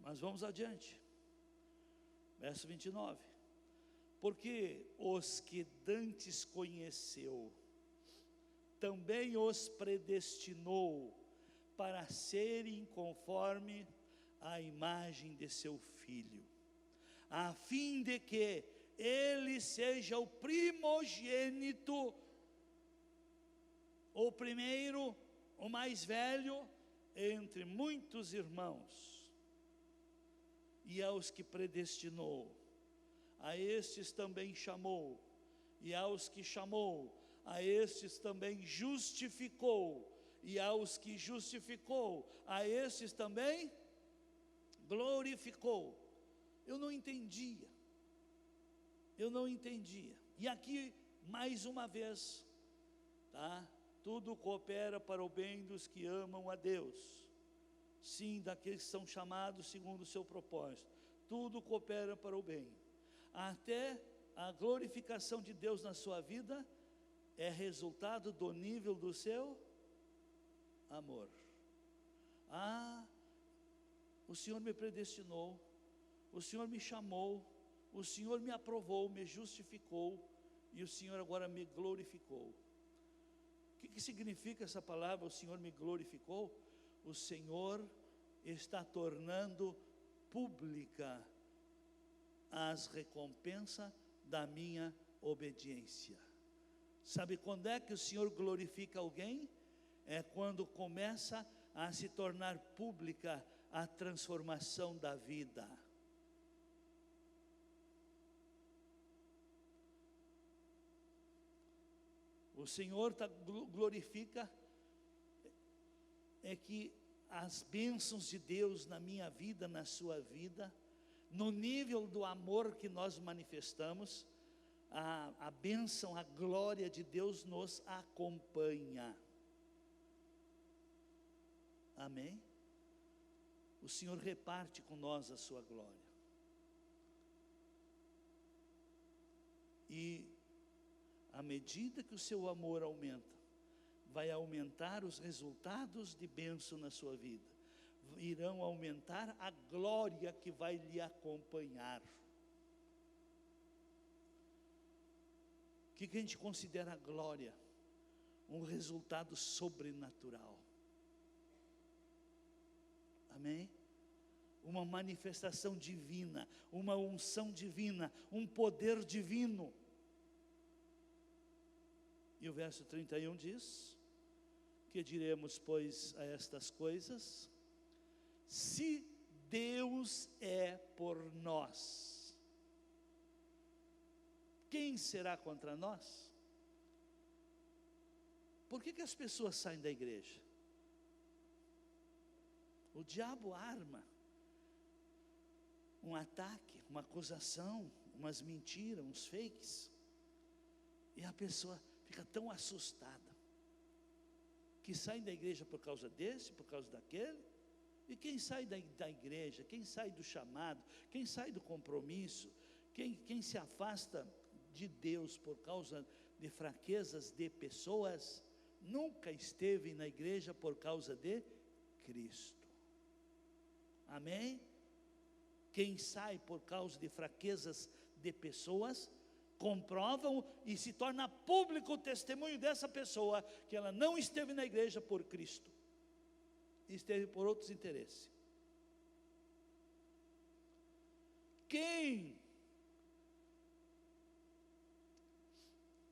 Mas vamos adiante. Verso 29. Porque os que dantes conheceu, também os predestinou para serem conforme a imagem de seu Filho, a fim de que ele seja o primogênito, o primeiro, o mais velho, entre muitos irmãos. E aos que predestinou, a estes também chamou, e aos que chamou, a estes também justificou, e aos que justificou, a estes também glorificou. Eu não entendia. E aqui, mais uma vez, tá? Tudo coopera para o bem dos que amam a Deus. Sim, daqueles que são chamados segundo o seu propósito. Tudo coopera para o bem. Até a glorificação de Deus na sua vida é resultado do nível do seu amor. O Senhor me predestinou, o Senhor me chamou, o Senhor me aprovou, me justificou, e o Senhor agora me glorificou. O que significa essa palavra, o Senhor me glorificou? O Senhor está tornando pública as recompensas da minha obediência. Sabe quando é que o Senhor glorifica alguém? É quando começa a se tornar pública a transformação da vida. O Senhor glorifica é que as bênçãos de Deus na minha vida, na sua vida, no nível do amor que nós manifestamos, a bênção, a glória de Deus nos acompanha. Amém? O Senhor reparte com nós a sua glória. E à medida que o seu amor aumenta, vai aumentar os resultados de bênção na sua vida. Irão aumentar a glória que vai lhe acompanhar. O que a gente considera glória? Um resultado sobrenatural. Amém? Uma manifestação divina, uma unção divina, um poder divino. E o verso 31 diz: que diremos, pois, a estas coisas? Se Deus é por nós, quem será contra nós? Por que as pessoas saem da igreja? O diabo arma um ataque, uma acusação, umas mentiras, uns fakes, e a pessoa fica tão assustada, que sai da igreja por causa desse, por causa daquele. E quem sai da igreja, quem sai do chamado, quem sai do compromisso, quem se afasta de Deus por causa de fraquezas de pessoas, nunca esteve na igreja por causa de Cristo. Amém? Quem sai por causa de fraquezas de pessoas, comprovam e se torna público o testemunho dessa pessoa, que ela não esteve na igreja por Cristo, esteve por outros interesses.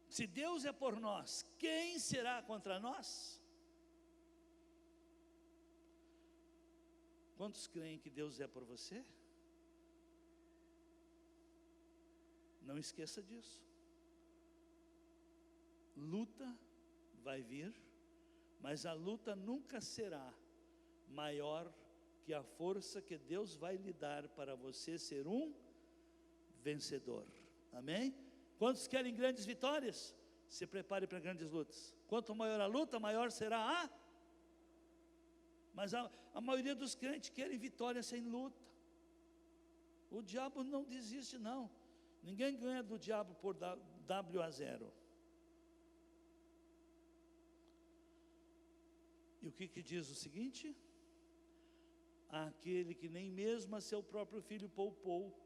Se Deus é por nós, quem será contra nós? Quantos creem que Deus é por você? Não esqueça disso. Luta vai vir, mas a luta nunca será maior que a força que Deus vai lhe dar para você ser um vencedor. Amém? Quantos querem grandes vitórias? Se prepare para grandes lutas. Quanto maior a luta, maior será a... Mas a maioria dos crentes querem vitória sem luta. O diabo não desiste não. Ninguém ganha do diabo por W-0. E o que diz o seguinte? Aquele que nem mesmo a seu próprio filho poupou,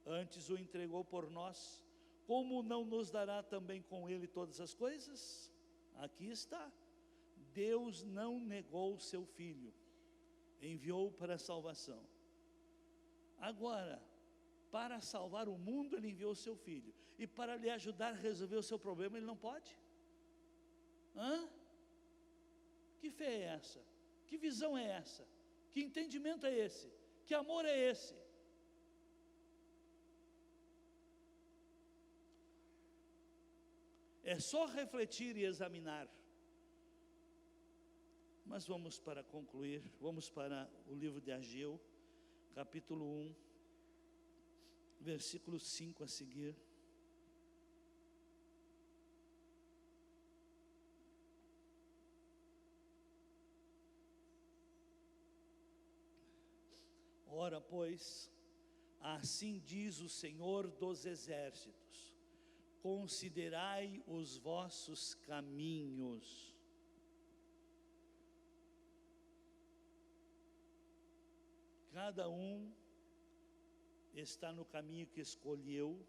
antes o entregou por nós, como não nos dará também com ele todas as coisas? Aqui está. Deus não negou o seu filho, enviou para a salvação. Agora, para salvar o mundo, ele enviou o seu filho, e para lhe ajudar a resolver o seu problema, ele não pode? Que fé é essa? Que visão é essa? Que entendimento é esse? Que amor é esse? É só refletir e examinar. Mas vamos para concluir, vamos para o livro de Ageu, capítulo 1, versículo 5 a seguir. Ora, pois, assim diz o Senhor dos exércitos: considerai os vossos caminhos. Cada um está no caminho que escolheu,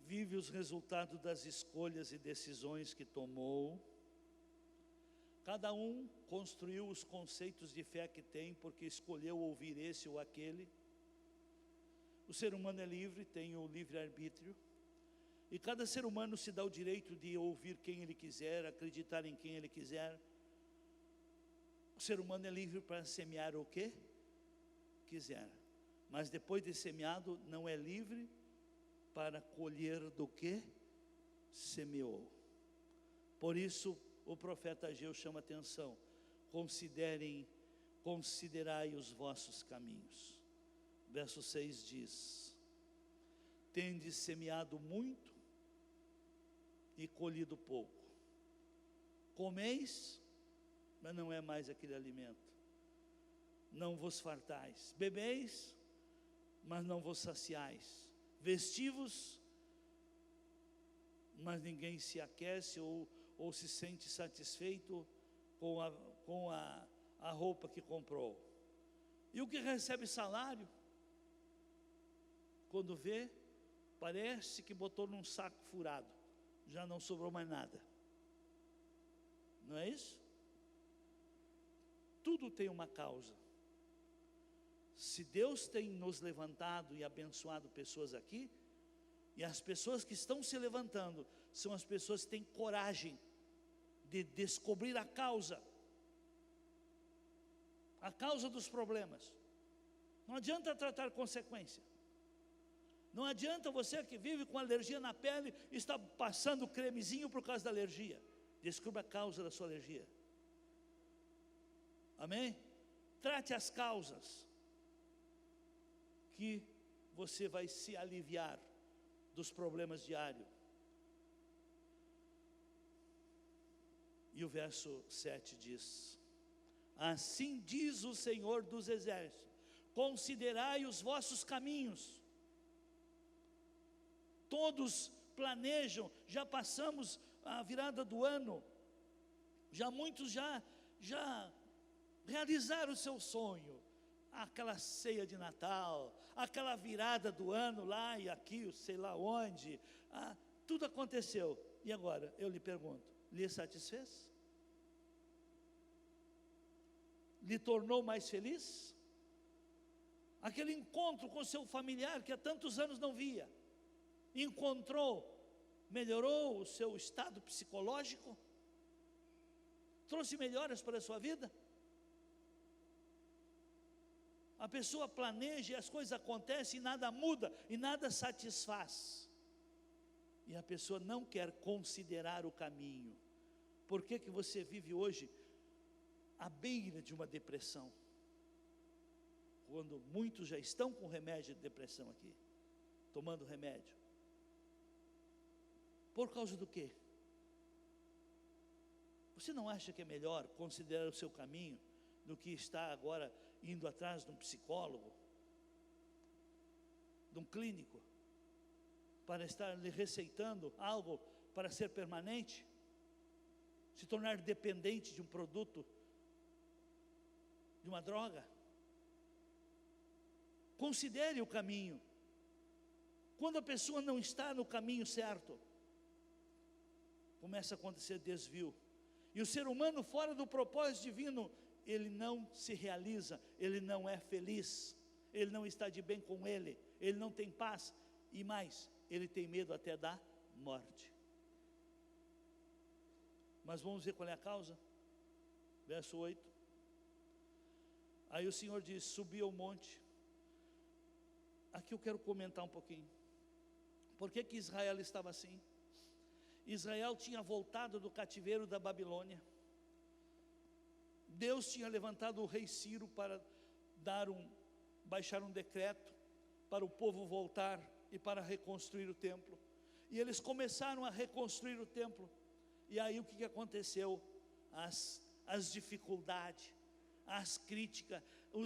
vive os resultados das escolhas e decisões que tomou. Cada um construiu os conceitos de fé que tem, porque escolheu ouvir esse ou aquele. O ser humano é livre, tem o livre-arbítrio, e cada ser humano se dá o direito de ouvir quem ele quiser, acreditar em quem ele quiser. O ser humano é livre para semear o que quiser, mas depois de semeado, não é livre para colher do que semeou. Por isso, o profeta Ageu chama atenção: considerai os vossos caminhos. Verso 6 diz: tendes semeado muito e colhido pouco. Comeis, mas não é mais aquele alimento. Não vos fartais. Bebeis, mas não vos saciais. Vestivos, mas ninguém se aquece ou se sente satisfeito com a roupa que comprou. E o que recebe salário, quando vê, parece que botou num saco furado, já não sobrou mais nada. Não é isso? Tudo tem uma causa. Se Deus tem nos levantado e abençoado pessoas aqui, e as pessoas que estão se levantando são as pessoas que têm coragem de descobrir a causa dos problemas. Não adianta tratar consequência. Não adianta você que vive com alergia na pele, está passando cremezinho por causa da alergia. Descubra a causa da sua alergia. Amém? Trate as causas, que você vai se aliviar dos problemas diários. E o verso 7 diz: assim diz o Senhor dos Exércitos, considerai os vossos caminhos. Todos planejam, já passamos a virada do ano, muitos já realizaram o seu sonho, aquela ceia de Natal, aquela virada do ano lá e aqui, sei lá onde, tudo aconteceu. E agora, eu lhe pergunto, lhe satisfez? Lhe tornou mais feliz? Aquele encontro com seu familiar que há tantos anos não via, encontrou, melhorou o seu estado psicológico? Trouxe melhoras para a sua vida? A pessoa planeja e as coisas acontecem e nada muda, e nada satisfaz. E a pessoa não quer considerar o caminho. Por que que você vive hoje à beira de uma depressão? Quando muitos já estão com remédio de depressão aqui, tomando remédio. Por causa do quê? Você não acha que é melhor considerar o seu caminho do que estar agora indo atrás de um psicólogo, de um clínico, para estar lhe receitando algo para ser permanente, se tornar dependente de um produto, de uma droga? Considere o caminho. Quando a pessoa não está no caminho certo, começa a acontecer desvio. E o ser humano fora do propósito divino, ele não se realiza, ele não é feliz, ele não está de bem com ele não tem paz, e mais, ele tem medo até da morte. Mas vamos ver qual é a causa? Verso 8. Aí o Senhor diz: subi ao monte. Aqui eu quero comentar um pouquinho. Por que que Israel estava assim? Israel tinha voltado do cativeiro da Babilônia. Deus tinha levantado o rei Ciro para baixar um decreto para o povo voltar e para reconstruir o templo. E eles começaram a reconstruir o templo. E aí o que aconteceu? As dificuldades, as críticas,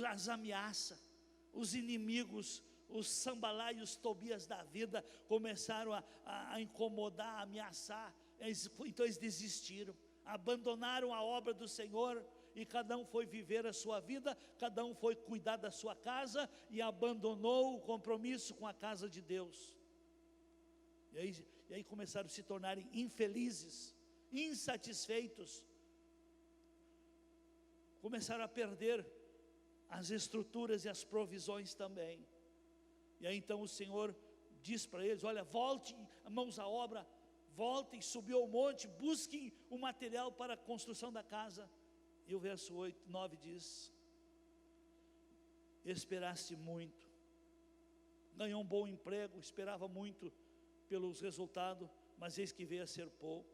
as ameaças, os inimigos, os Sambalá e os Tobias da vida começaram a incomodar, a ameaçar. Então eles desistiram, abandonaram a obra do Senhor, e cada um foi viver a sua vida, cada um foi cuidar da sua casa, e abandonou o compromisso com a casa de Deus. E aí começaram a se tornarem infelizes, insatisfeitos, começaram a perder as estruturas e as provisões também. E aí então o Senhor diz para eles: olha, voltem, mãos à obra, voltem, subiu ao monte, busquem o material para a construção da casa. E o verso 9 diz: esperaste muito, ganhou um bom emprego, esperava muito pelos resultados, mas eis que veio a ser pouco.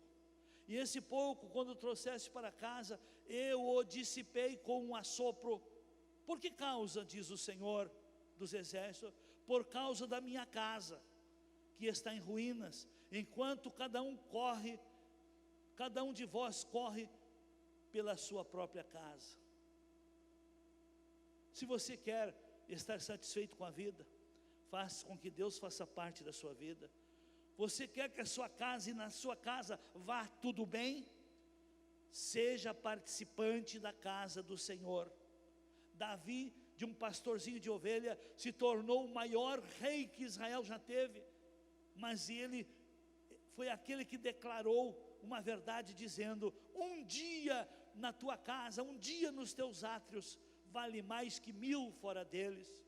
E esse pouco, quando trouxeste para casa, eu o dissipei com um assopro. Por que causa, diz o Senhor dos Exércitos? Por causa da minha casa, que está em ruínas, enquanto cada um de vós corre pela sua própria casa. Se você quer estar satisfeito com a vida, faça com que Deus faça parte da sua vida. Você quer que a sua casa e na sua casa vá tudo bem? Seja participante da casa do Senhor. Davi, de um pastorzinho de ovelha, se tornou o maior rei que Israel já teve, mas ele foi aquele que declarou uma verdade, dizendo: um dia na tua casa, um dia nos teus átrios, vale mais que 1000 fora deles.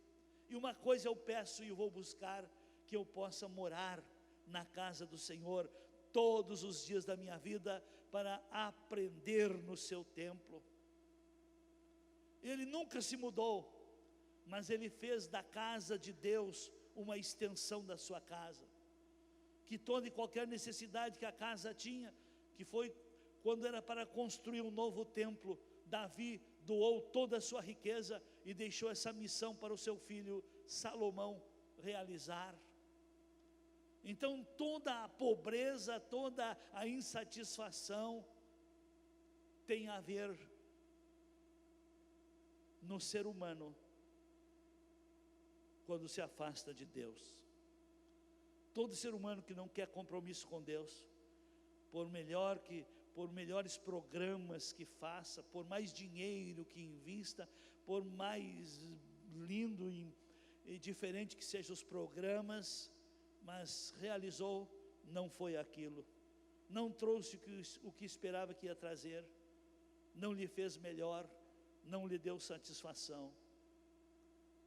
E uma coisa eu peço e vou buscar, que eu possa morar na casa do Senhor todos os dias da minha vida, para aprender no seu templo. Ele nunca se mudou, mas ele fez da casa de Deus uma extensão da sua casa, que toda e qualquer necessidade que a casa tinha, que foi quando era para construir um novo templo, Davi doou toda a sua riqueza e deixou essa missão para o seu filho Salomão realizar. Então toda a pobreza, toda a insatisfação tem a ver no ser humano quando se afasta de Deus. Todo ser humano que não quer compromisso com Deus, por melhores programas que faça, por mais dinheiro que invista, por mais lindo e diferente que sejam os programas, mas realizou, não foi aquilo, não trouxe o que esperava que ia trazer, não lhe fez melhor, não lhe deu satisfação.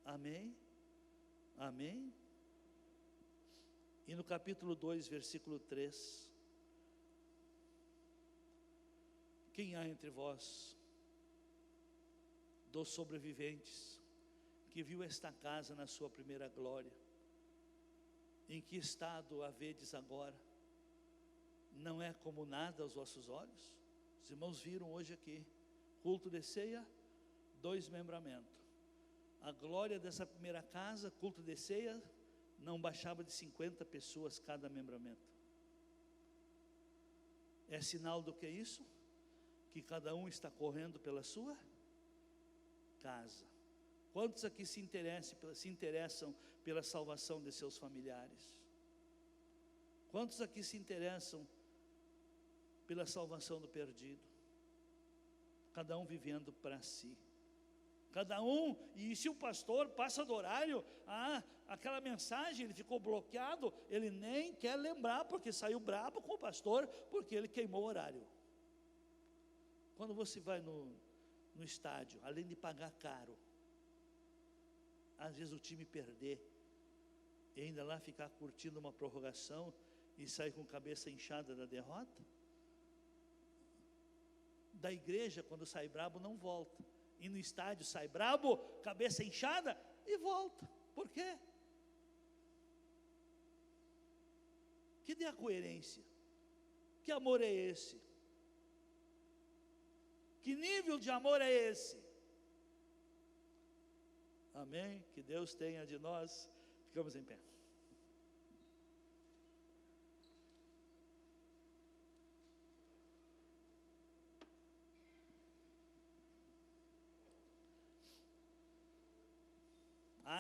Amém? Amém? E no capítulo 2, versículo 3, quem há entre vós, dos sobreviventes, que viu esta casa na sua primeira glória? Em que estado a vedes agora? Não é como nada aos vossos olhos? Os irmãos viram hoje aqui, culto de ceia, 2 membramentos. A glória dessa primeira casa, culto de ceia, não baixava de 50 pessoas cada membramento. É sinal do que é isso? Que cada um está correndo pela sua casa. Quantos aqui se interessam pela salvação de seus familiares? Quantos aqui se interessam pela salvação do perdido? Cada um vivendo para si. Cada um, e se o pastor passa do horário, aquela mensagem, ele ficou bloqueado, ele nem quer lembrar, porque saiu brabo com o pastor, porque ele queimou o horário. Quando você vai no estádio, além de pagar caro, às vezes o time perder, e ainda lá ficar curtindo uma prorrogação, e sair com cabeça inchada da derrota, da igreja, quando sai brabo, não volta, e no estádio sai brabo, cabeça inchada, e volta. Por quê? Que dê a coerência. Que amor é esse? Que nível de amor é esse? Amém? Que Deus tenha de nós. Ficamos em pé.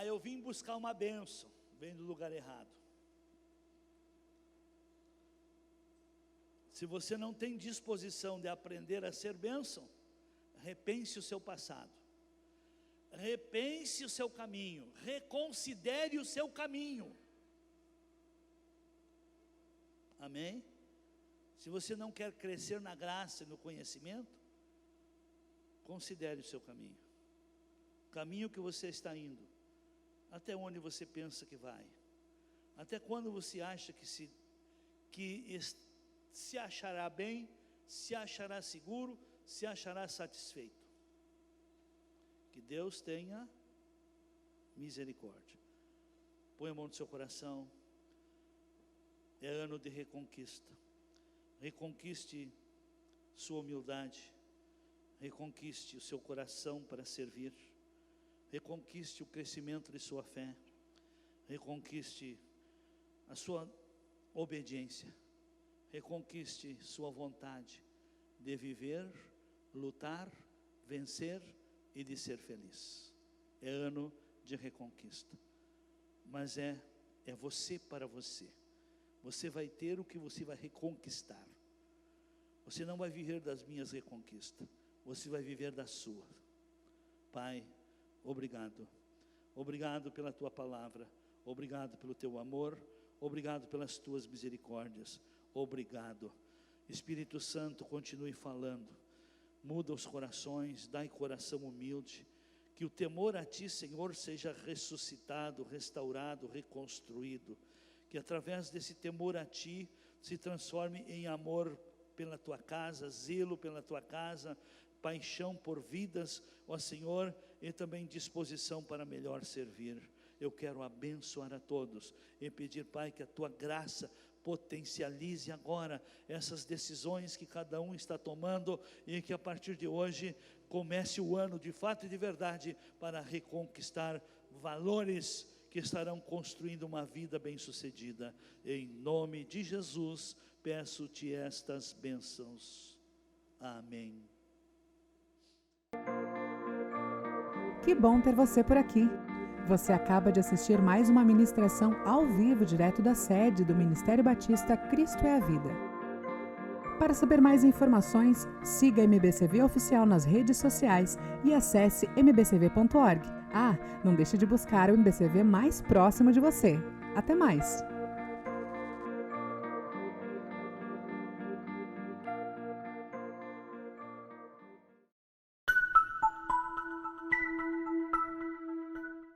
Eu vim buscar uma bênção. Vem do lugar errado. Se você não tem disposição de aprender a ser bênção, repense o seu passado, repense o seu caminho, reconsidere o seu caminho. Amém? Se você não quer crescer na graça e no conhecimento, considere o seu caminho, o caminho que você está indo, até onde você pensa que vai, até quando você acha que se achará bem, se achará seguro, se achará satisfeito. Que Deus tenha misericórdia. Põe a mão no seu coração. É ano de reconquista. Reconquiste sua humildade. Reconquiste o seu coração para servir. Reconquiste o crescimento de sua fé. Reconquiste a sua obediência. Reconquiste sua vontade de viver, lutar, vencer e de ser feliz. É ano de reconquista. Mas é você para você. Você vai ter o que você vai reconquistar. Você não vai viver das minhas reconquistas. Você vai viver da sua. Pai, obrigado. Obrigado pela tua palavra. Obrigado pelo teu amor. Obrigado pelas tuas misericórdias. Obrigado. Espírito Santo, continue falando. Muda os corações, dai coração humilde. Que o temor a Ti, Senhor, seja ressuscitado, restaurado, reconstruído. Que através desse temor a Ti, se transforme em amor pela Tua casa, zelo pela Tua casa, paixão por vidas, ó Senhor, e também disposição para melhor servir. eu quero abençoar a todos e pedir, Pai, que a Tua graça potencialize agora essas decisões que cada um está tomando, e que a partir de hoje comece o ano de fato e de verdade para reconquistar valores que estarão construindo uma vida bem-sucedida. Em nome de Jesus, peço-te estas bênçãos. Amém. Que bom ter você por aqui. Você acaba de assistir mais uma ministração ao vivo, direto da sede do Ministério Batista Cristo é a Vida. Para saber mais informações, siga a MBCV Oficial nas redes sociais e acesse mbcv.org. Não deixe de buscar o MBCV mais próximo de você. Até mais!